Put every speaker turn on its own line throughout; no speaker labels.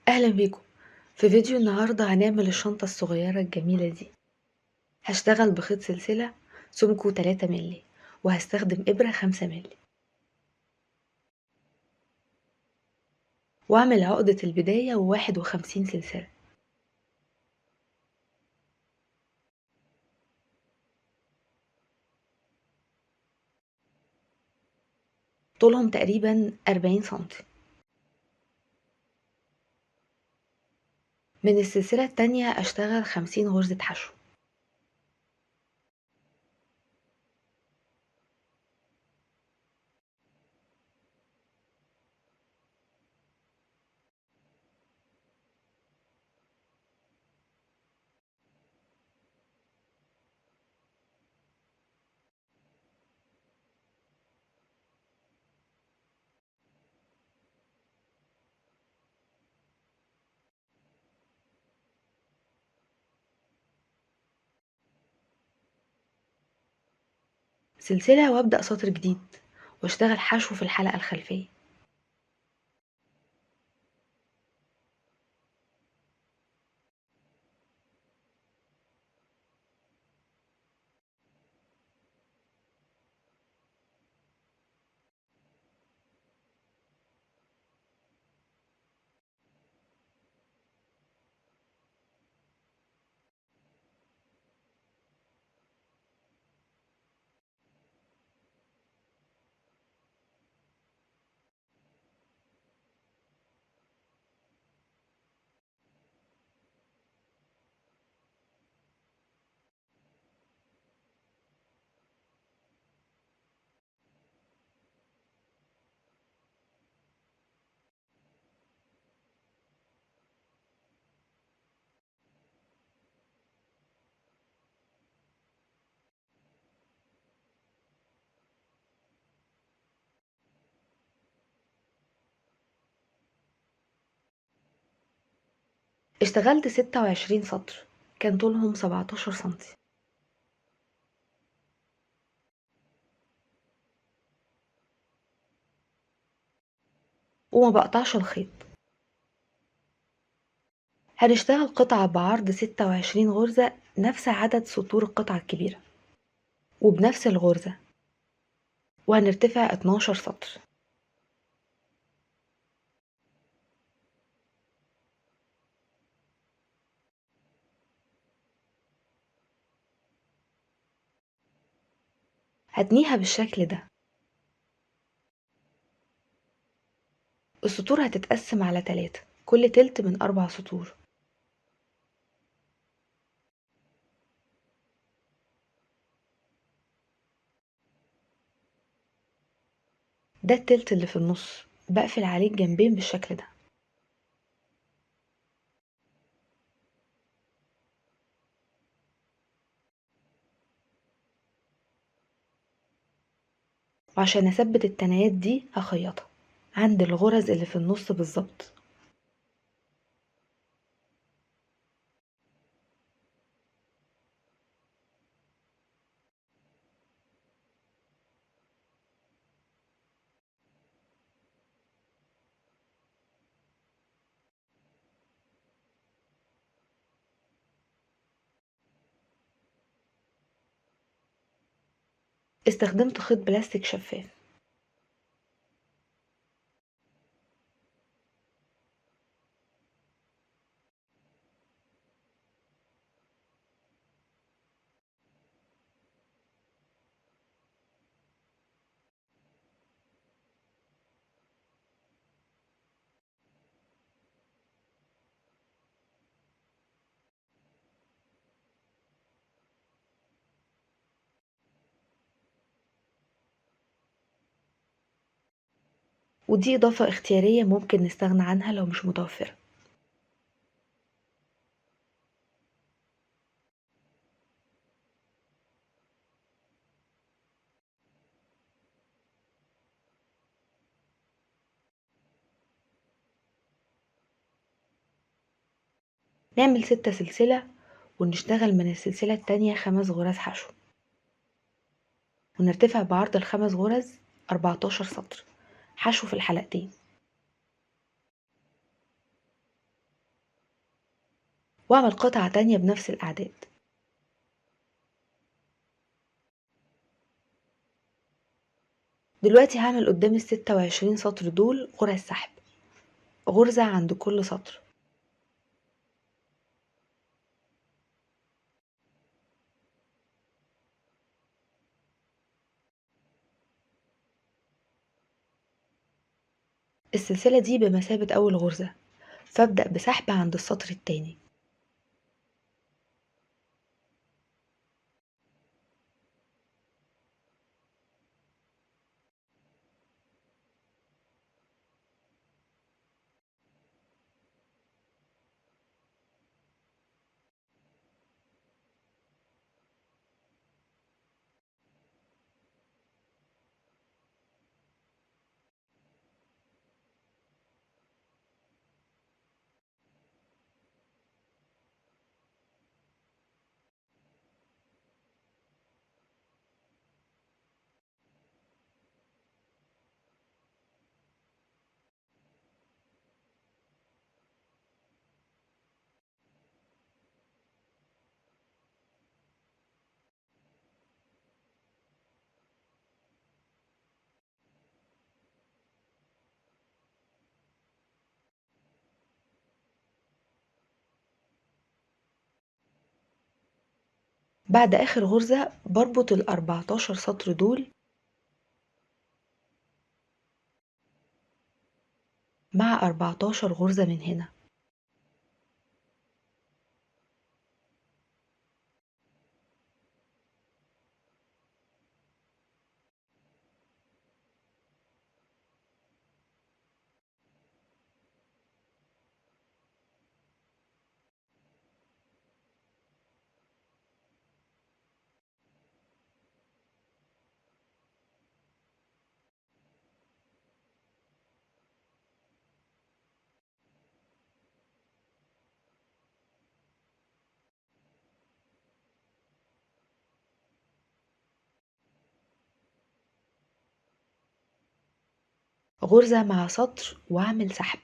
أهلا بيكم. في فيديو النهاردة هنعمل الشنطة الصغيرة الجميلة دي. هشتغل بخيط سلسلة سمكه 3 ملي، وهستخدم إبرة 5 ملي، وأعمل عقدة البداية و51 سلسلة. طولهم تقريبا 40 سنتي. من السلسلة التانية أشتغل 50 غرزة حشو. سلسلة وأبدأ سطر جديد، واشتغل حشو في الحلقة الخلفية. اشتغلت 26 سطر، كان طولهم 17 سنتي. وما بقطعش الخيط. هنشتغل قطعة بعرض 26 غرزة، نفس عدد سطور القطعة الكبيرة، وبنفس الغرزة، وهنرتفع 12 سطر. هتنيها بالشكل ده. السطور هتتقسم على 3، كل تلت من 4 سطور. ده التلت اللي في النص، بقفل عليه الجنبين بالشكل ده. وعشان اثبت التنايات دي هخيطها عند الغرز اللي في النص بالظبط. استخدمت خيط بلاستيك شفاف. ودي اضافة اختيارية ممكن نستغنى عنها لو مش متوفرة. نعمل 6 سلسلة، ونشتغل من السلسلة التانية 5 غرز حشو، ونرتفع بعرض ال5 غرز 14 سطر حشو في الحلقتين. وأعمل قطعة تانية بنفس الأعداد. دلوقتي هعمل قدام ال26 سطر دول غرز سحب، غرزة عند كل سطر. السلسلة دي بمثابة أول غرزة، فابدأ بسحب عند السطر التاني. بعد آخر غرزة بربط ال14 سطر دول مع 14 غرزة من هنا. غرزة مع سطر وأعمل سحب.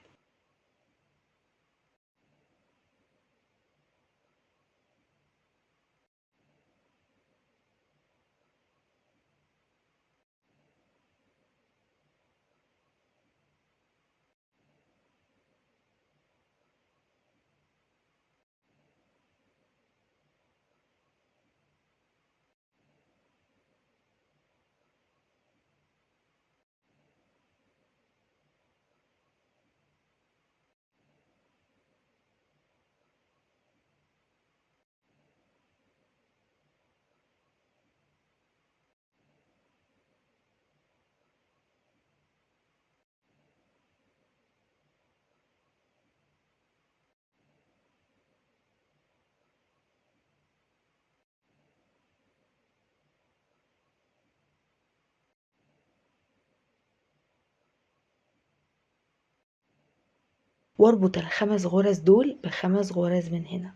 واربط ال5 غرز دول ب5 غرز من هنا.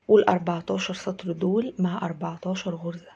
وال14 سطر دول مع 14 غرزة.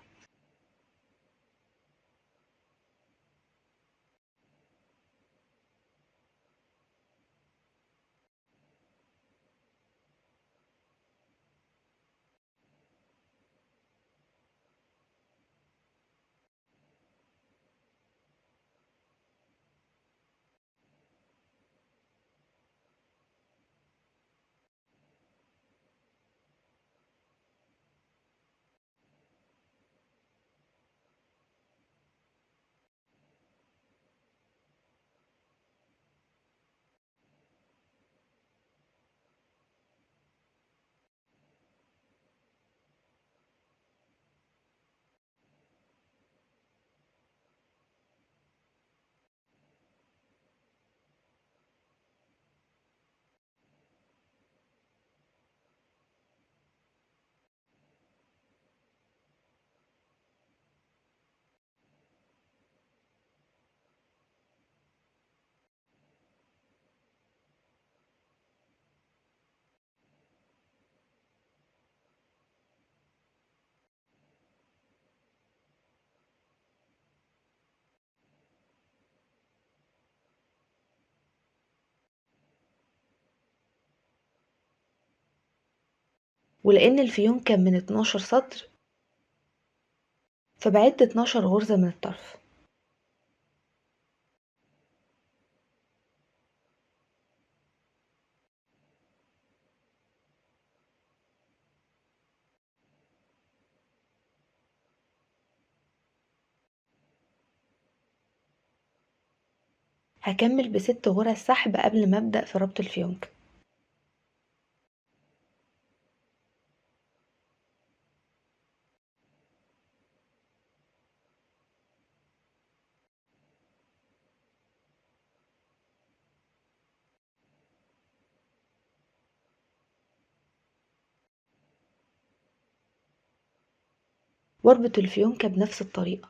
ولأن الفيون كان من 12 سطر فبعد 12 غرزة من الطرف. هكمل ب6 غرز سحب قبل ما أبدأ في ربط الفيونكة. واربط الفيونكة بنفس الطريقة.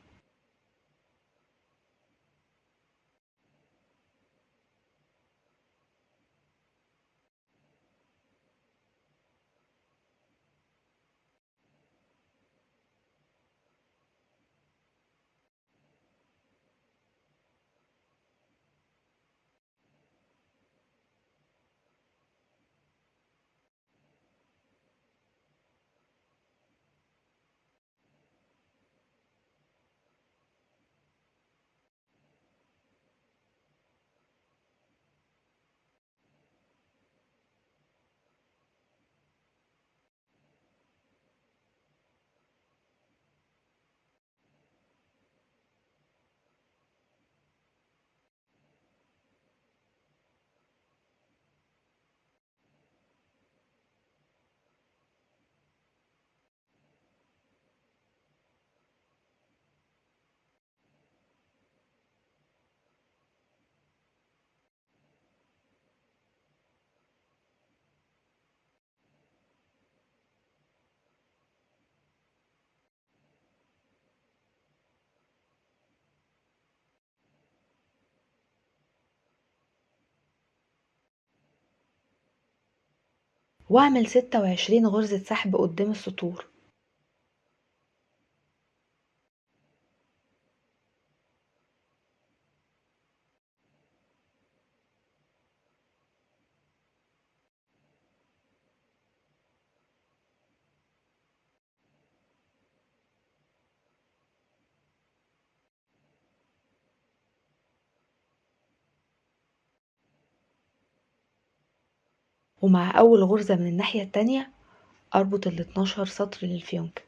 وأعمل 26 غرزة سحب قدام السطور. ومع أول غرزة من الناحية التانية أربط ال12 سطر للفيونكة.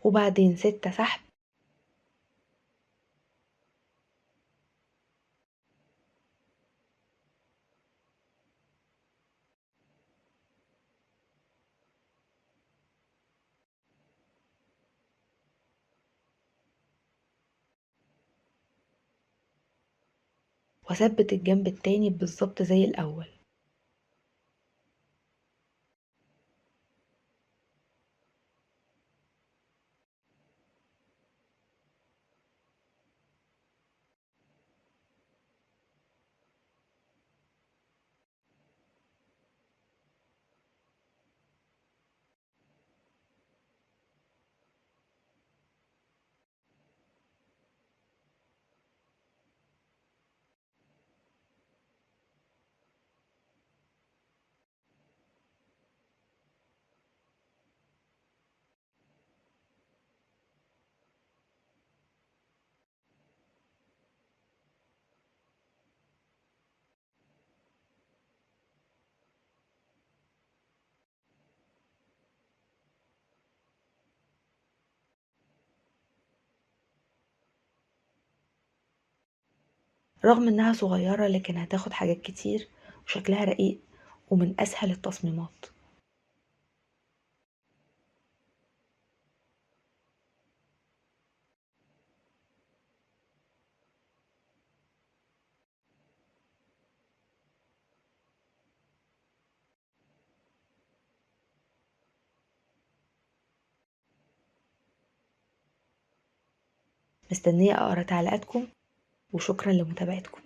وبعدين 6 سحب. وأثبت الجنب التاني بالظبط زي الأول. رغم إنها صغيرة لكن هتاخد حاجات كتير وشكلها رقيق ومن أسهل التصميمات. مستنية أقرأ تعليقاتكم، وشكرا لمتابعتكم.